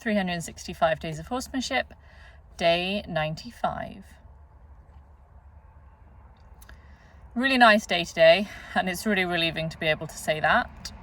365 Days of Horsemanship, day 95. Really nice day today, and it's really relieving to be able to say that.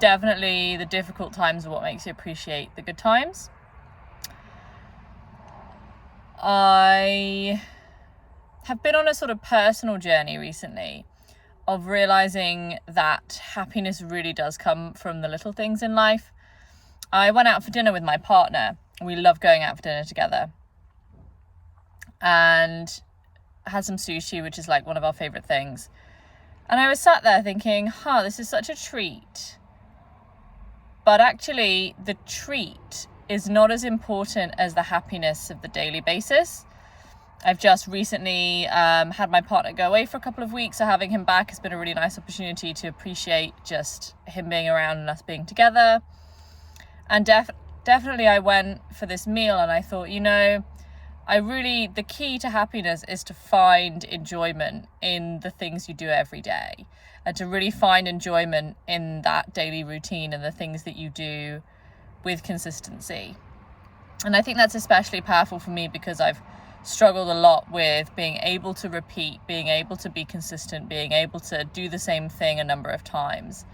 Definitely the difficult times are what makes you appreciate the good times. I have been on a sort of personal journey recently of realizing that happiness really does come from the little things in life. I went out for dinner with my partner. We love going out for dinner together. And had some sushi, which is like one of our favorite things. And I was sat there thinking, this is such a treat. But actually, the treat is not as important as the happiness of the daily basis. I've just recently had my partner go away for a couple of weeks, so having him back has been a really nice opportunity to appreciate just him being around and us being together. And definitely I went for this meal and I thought, the key to happiness is to find enjoyment in the things you do every day, and to really find enjoyment in that daily routine and the things that you do with consistency. And I think that's especially powerful for me because I've struggled a lot with being able to repeat, being able to be consistent, being able to do the same thing a number of times.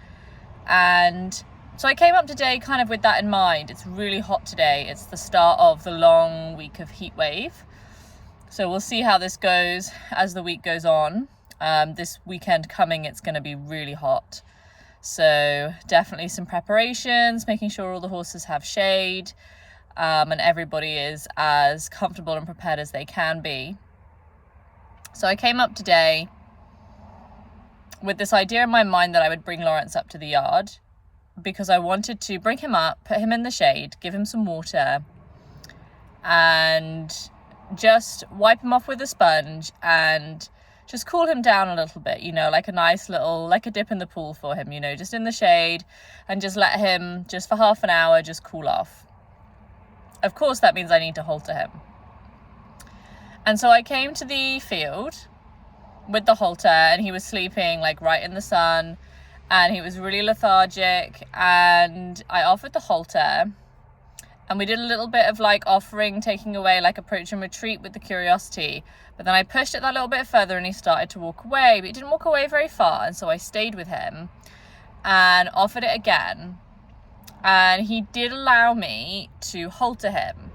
And so I came up today kind of with that in mind. It's really hot today. It's the start of the long week of heat wave. So we'll see how this goes as the week goes on. This weekend coming, it's going to be really hot. So definitely some preparations, making sure all the horses have shade, and everybody is as comfortable and prepared as they can be. So I came up today with this idea in my mind that I would bring Lawrence up to the yard, because I wanted to bring him up, put him in the shade, give him some water, and just wipe him off with a sponge and just cool him down a little bit, like a nice little, like a dip in the pool for him, just in the shade, and just let him, just for half an hour, just cool off. Of course, that means I need to halter him. And so I came to the field with the halter, and he was sleeping like right in the sun, and he was really lethargic, and I offered the halter, and we did a little bit of like offering, taking away, like approach and retreat with the curiosity. But then I pushed it that little bit further and he started to walk away, but he didn't walk away very far. And so I stayed with him and offered it again. And he did allow me to halter him.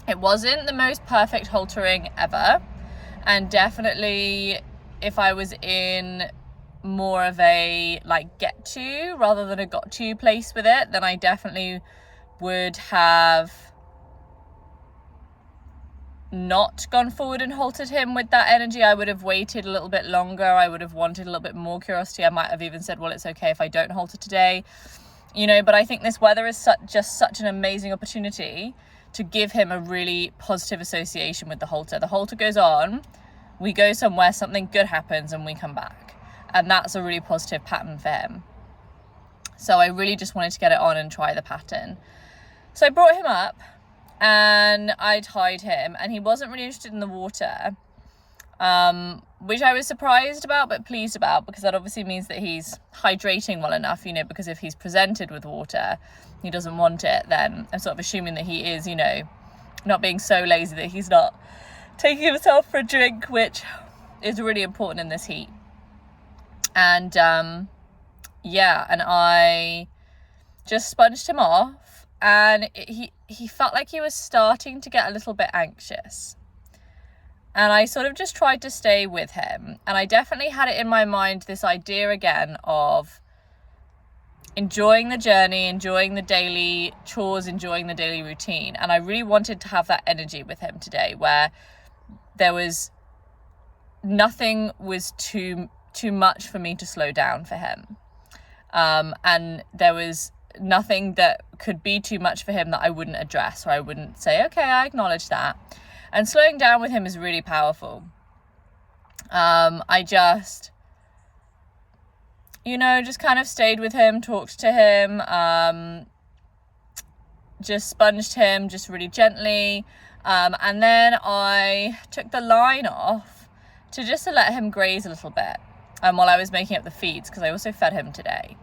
It wasn't the most perfect haltering ever. And definitely if I was in more of a like get to rather than a got to place with it, then I definitely would have not gone forward and haltered him with that energy. I would have waited a little bit longer. I would have wanted a little bit more curiosity. I might have even said, well, it's okay if I don't halter today, but I think this weather is just such an amazing opportunity to give him a really positive association with the halter. The halter goes on, we go somewhere, something good happens, and we come back. And that's a really positive pattern for him. So I really just wanted to get it on and try the pattern. So I brought him up and I tied him, and he wasn't really interested in the water, which I was surprised about but pleased about, because that obviously means that he's hydrating well enough, because if he's presented with water, he doesn't want it, then I'm sort of assuming that he is, not being so lazy that he's not taking himself for a drink, which is really important in this heat. And and I just sponged him off, and he felt like he was starting to get a little bit anxious. And I sort of just tried to stay with him. And I definitely had it in my mind, this idea again of enjoying the journey, enjoying the daily chores, enjoying the daily routine. And I really wanted to have that energy with him today, where there was nothing was too much for me to slow down for him. And there was nothing that could be too much for him that I wouldn't address, or I wouldn't say, okay, I acknowledge that. And slowing down with him is really powerful. I just, just kind of stayed with him, talked to him, just sponged him just really gently. And then I took the line off to let him graze a little bit while I was making up the feeds, because I also fed him today.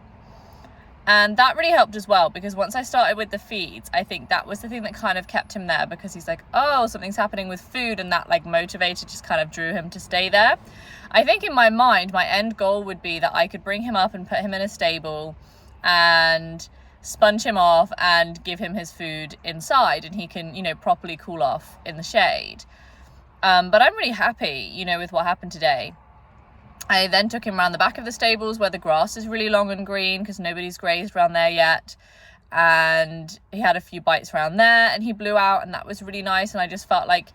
And that really helped as well, because once I started with the feeds, I think that was the thing that kind of kept him there, because he's like, oh, something's happening with food, and that like motivator just kind of drew him to stay there. I think in my mind, my end goal would be that I could bring him up and put him in a stable and sponge him off and give him his food inside, and he can, you know, properly cool off in the shade. But I'm really happy, you know, with what happened today. I then took him around the back of the stables where the grass is really long and green, because nobody's grazed around there yet. And he had a few bites around there, and he blew out, and that was really nice. And I just felt like,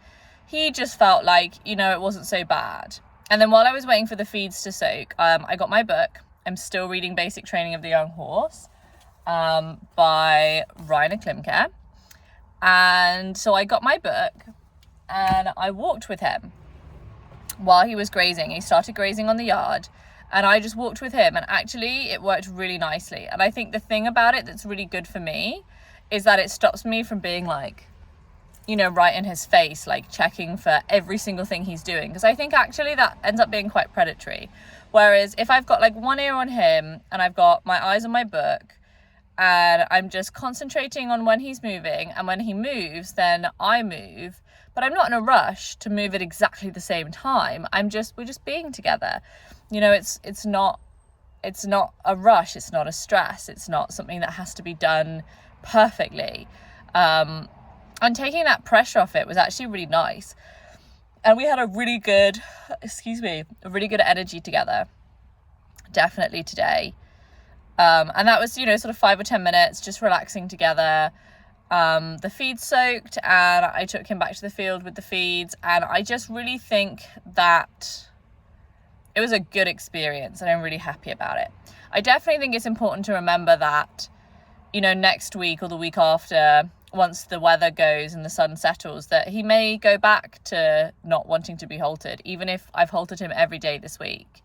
he just felt like, you know, it wasn't so bad. And then while I was waiting for the feeds to soak, I got my book. I'm still reading Basic Training of the Young Horse by Rainer Klimke. And so I got my book and I walked with him while he was grazing. He started grazing on the yard, and I just walked with him, and actually it worked really nicely. And I think the thing about it that's really good for me is that it stops me from being like, you know, right in his face, like checking for every single thing he's doing, because I think actually that ends up being quite predatory. Whereas if I've got like one ear on him and I've got my eyes on my book and I'm just concentrating on when he's moving, and when he moves then I move, but I'm not in a rush to move at exactly the same time. We're just being together. You know, it's not a rush, it's not a stress, it's not something that has to be done perfectly. And taking that pressure off it was actually really nice. And we had a really good energy together, definitely today. And that was, you know, sort of 5 or 10 minutes just relaxing together. The feed soaked, and I took him back to the field with the feeds, and I just really think that it was a good experience, and I'm really happy about it. I definitely think it's important to remember that, you know, next week or the week after, once the weather goes and the sun settles, that he may go back to not wanting to be haltered, even if I've haltered him every day this week.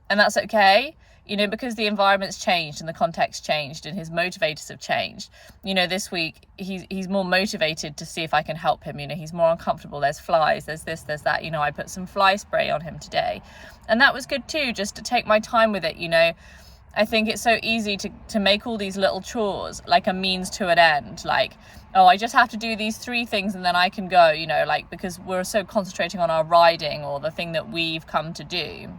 And that's okay, you know, because the environment's changed and the context changed and his motivators have changed. You know, this week he's more motivated to see if I can help him. You know, he's more uncomfortable. There's flies, there's this, there's that. You know, I put some fly spray on him today, and that was good too, just to take my time with it. You know, I think it's so easy to make all these little chores like a means to an end, like, oh, I just have to do these 3 things and then I can go, you know, like, because we're so concentrating on our riding or the thing that we've come to do.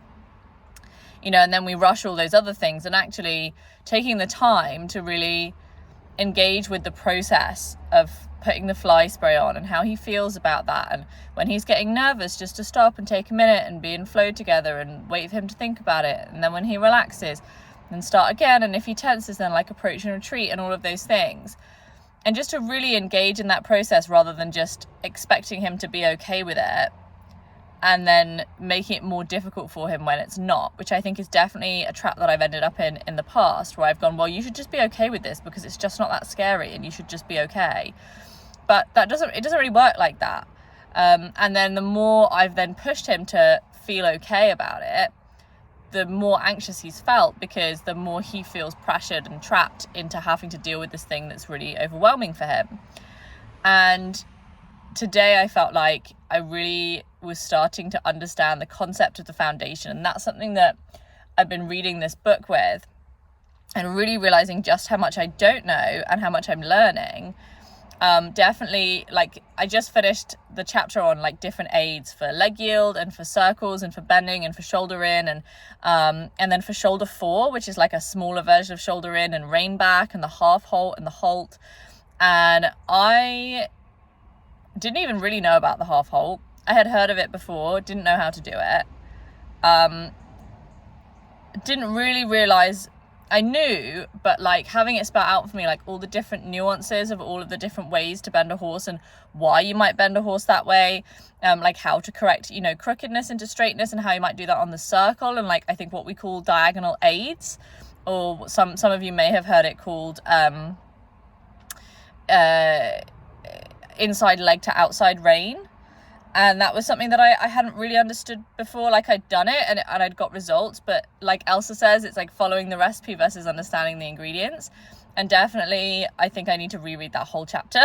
You know, and then we rush all those other things, and actually taking the time to really engage with the process of putting the fly spray on and how he feels about that. And when he's getting nervous, just to stop and take a minute and be in flow together and wait for him to think about it. And then when he relaxes, then start again. And if he tenses, then like approach and retreat and all of those things. And just to really engage in that process rather than just expecting him to be okay with it, and then making it more difficult for him when it's not, which I think is definitely a trap that I've ended up in the past, where I've gone, well, you should just be okay with this because it's just not that scary and you should just be okay. But it doesn't really work like that. And then the more I've then pushed him to feel okay about it, the more anxious he's felt, because the more he feels pressured and trapped into having to deal with this thing that's really overwhelming for him. And today I felt like I really was starting to understand the concept of the foundation, and that's something that I've been reading this book with and really realizing just how much I don't know and how much I'm learning. Definitely, like, I just finished the chapter on like different aids for leg yield and for circles and for bending and for shoulder in, and then for shoulder 4, which is like a smaller version of shoulder in, and rein back and the half halt and the halt. And I didn't even really know about the half halt. I had heard of it before, didn't know how to do it. Didn't really realize I knew, but like having it spelled out for me, like all the different nuances of all of the different ways to bend a horse and why you might bend a horse that way, like how to correct, you know, crookedness into straightness and how you might do that on the circle, and like I think what we call diagonal aids, or some of you may have heard it called inside leg to outside rein. And that was something that I hadn't really understood before. Like, I'd done it and I'd got results, but like Elsa says, it's like following the recipe versus understanding the ingredients. And definitely I think I need to reread that whole chapter.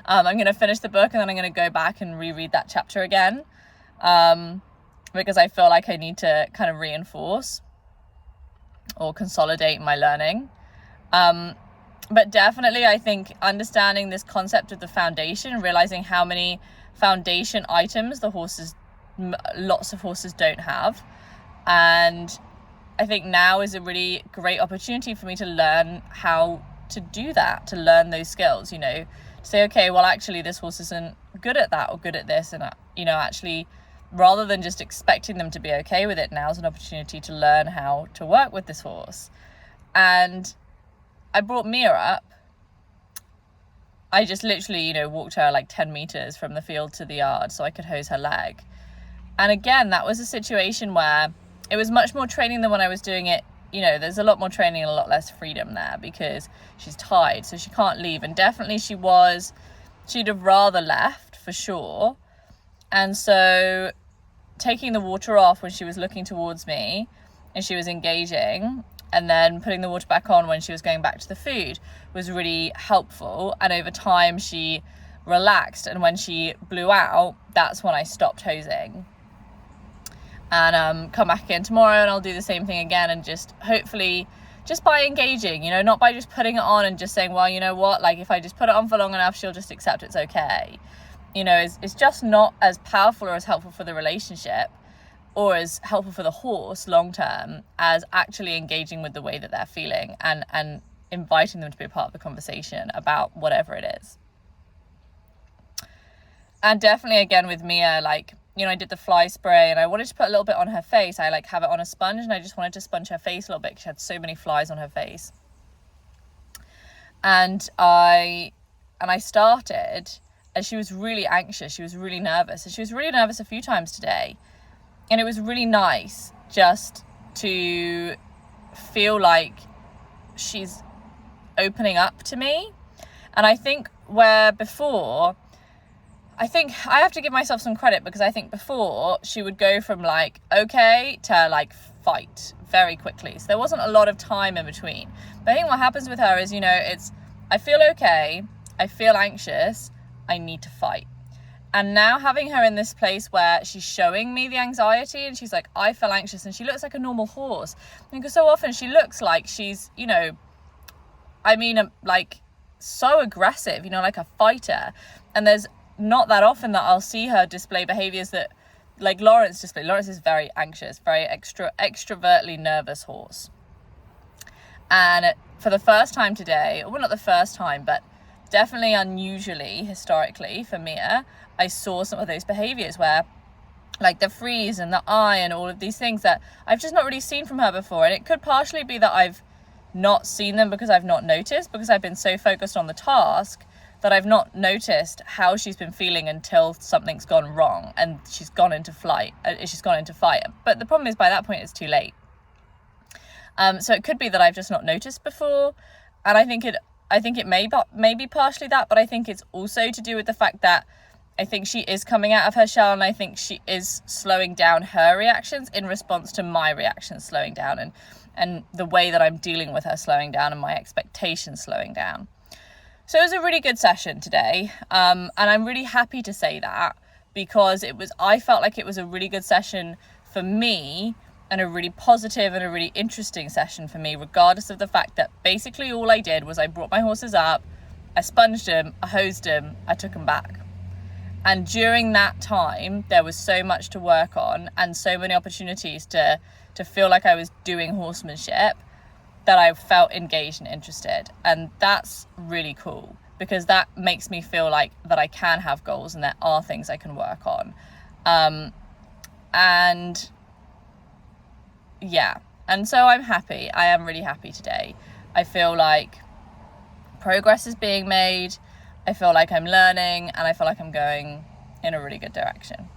I'm going to finish the book and then I'm going to go back and reread that chapter again, because I feel like I need to kind of reinforce or consolidate my learning. But definitely, I think understanding this concept of the foundation, realizing how many foundation items lots of horses don't have. And I think now is a really great opportunity for me to learn how to do that, to learn those skills, to say, okay, well, actually, this horse isn't good at that or good at this. And, actually, rather than just expecting them to be okay with it, now is an opportunity to learn how to work with this horse. And I brought Mia up. I just literally, walked her like 10 meters from the field to the yard so I could hose her leg. And again, that was a situation where it was much more training than when I was doing it. There's a lot more training and a lot less freedom there because she's tied, so she can't leave. And definitely she'd have rather left for sure. And so taking the water off when she was looking towards me and she was engaging, and then putting the water back on when she was going back to the food was really helpful. And over time she relaxed, and when she blew out, that's when I stopped hosing. And come back again tomorrow and I'll do the same thing again, and just hopefully just by engaging, not by just putting it on and just saying, well, you know what, like if I just put it on for long enough, she'll just accept it's okay. It's just not as powerful or as helpful for the relationship or as helpful for the horse long term as actually engaging with the way that they're feeling and inviting them to be a part of the conversation about whatever it is. And definitely again with Mia, I did the fly spray and I wanted to put a little bit on her face. I have it on a sponge and I just wanted to sponge her face a little bit because she had so many flies on her face. And I started, and she was really anxious. She was really nervous. And she was really nervous a few times today. And it was really nice just to feel like she's opening up to me. And I think where before, I think I have to give myself some credit, because I think before she would go from okay to fight very quickly. So there wasn't a lot of time in between. But I think what happens with her is, it's, I feel okay, I feel anxious, I need to fight. And now having her in this place where she's showing me the anxiety and she's like, I feel anxious, and she looks like a normal horse. Because so often she looks like she's, so aggressive, like a fighter. And there's not that often that I'll see her display behaviors that Lawrence display. Lawrence is very anxious, very extrovertly nervous horse. And for the first time today, well, not the first time, but definitely unusually historically for Mia, I saw some of those behaviors where the freeze and the eye and all of these things that I've just not really seen from her before. And it could partially be that I've not seen them because I've not noticed, because I've been so focused on the task that I've not noticed how she's been feeling until something's gone wrong and she's gone into fight. But the problem is, by that point it's too late. So it could be that I've just not noticed before. And I think it may be partially that, but I think it's also to do with the fact that I think she is coming out of her shell, and I think she is slowing down her reactions in response to my reactions slowing down, and the way that I'm dealing with her slowing down and my expectations slowing down. So it was a really good session today, and I'm really happy to say that, because I felt like it was a really good session for me, and a really positive and a really interesting session for me, regardless of the fact that basically all I did was I brought my horses up, I sponged them, I hosed them, I took them back. And during that time, there was so much to work on and so many opportunities to feel like I was doing horsemanship, that I felt engaged and interested. And that's really cool, because that makes me feel like that I can have goals and there are things I can work on. And so I'm happy. I am really happy today. I feel like progress is being made. I feel like I'm learning, and I feel like I'm going in a really good direction.